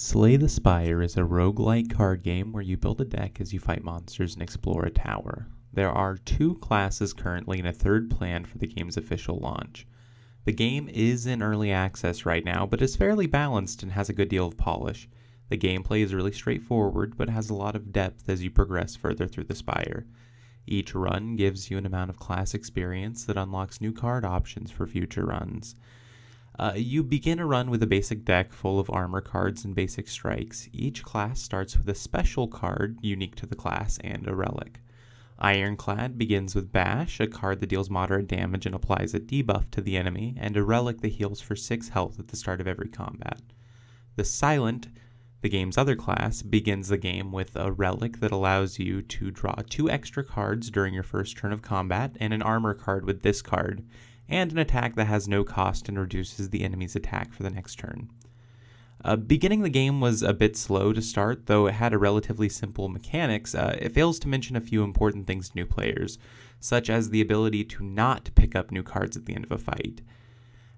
Slay the Spire is a roguelike card game where you build a deck as you fight monsters and explore a tower. There are 2 classes currently and a third planned for the game's official launch. The game is in early access right now, but is fairly balanced and has a good deal of polish. The gameplay is really straightforward, but has a lot of depth as you progress further through the Spire. Each run gives you an amount of class experience that unlocks new card options for future runs. You begin a run with a basic deck full of armor cards and basic strikes. Each class starts with a special card unique to the class and a relic. Ironclad begins with Bash, a card that deals moderate damage and applies a debuff to the enemy, and a relic that heals for 6 health at the start of every combat. The Silent, the game's other class, begins the game with a relic that allows you to draw 2 extra cards during your first turn of combat, and an armor card with this card, and an attack that has no cost and reduces the enemy's attack for the next turn. Beginning the game was a bit slow to start, though it had a relatively simple mechanics. It fails to mention a few important things to new players, such as the ability to not pick up new cards at the end of a fight.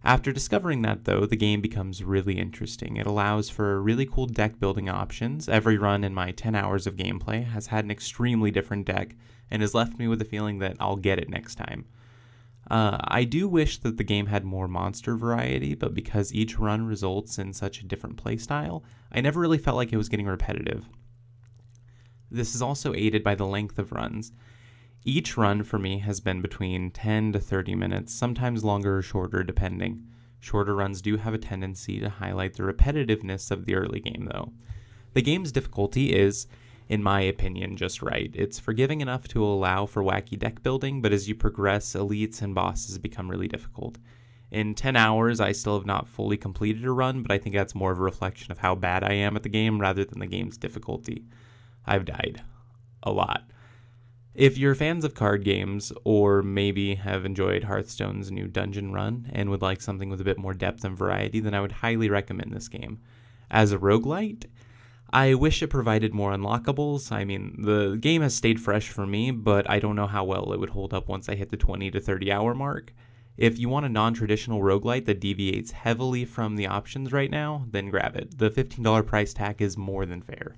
After discovering that, though, the game becomes really interesting. It allows for really cool deck building options. Every run in my 10 hours of gameplay has had an extremely different deck, and has left me with a feeling that I'll get it next time. I do wish that the game had more monster variety, but because each run results in such a different playstyle, I never really felt like it was getting repetitive. This is also aided by the length of runs. Each run for me has been between 10 to 30 minutes, sometimes longer or shorter depending. Shorter runs do have a tendency to highlight the repetitiveness of the early game though. The game's difficulty is, in my opinion, just right. It's forgiving enough to allow for wacky deck building, but as you progress, elites and bosses become really difficult. In 10 hours, I still have not fully completed a run, but I think that's more of a reflection of how bad I am at the game rather than the game's difficulty. I've died. A lot. If you're fans of card games, or maybe have enjoyed Hearthstone's new dungeon run and would like something with a bit more depth and variety, then I would highly recommend this game. As a roguelite, I wish it provided more unlockables. I mean, the game has stayed fresh for me, but I don't know how well it would hold up once I hit the 20 to 30 hour mark. If you want a non-traditional roguelite that deviates heavily from the options right now, then grab it. The $15 price tag is more than fair.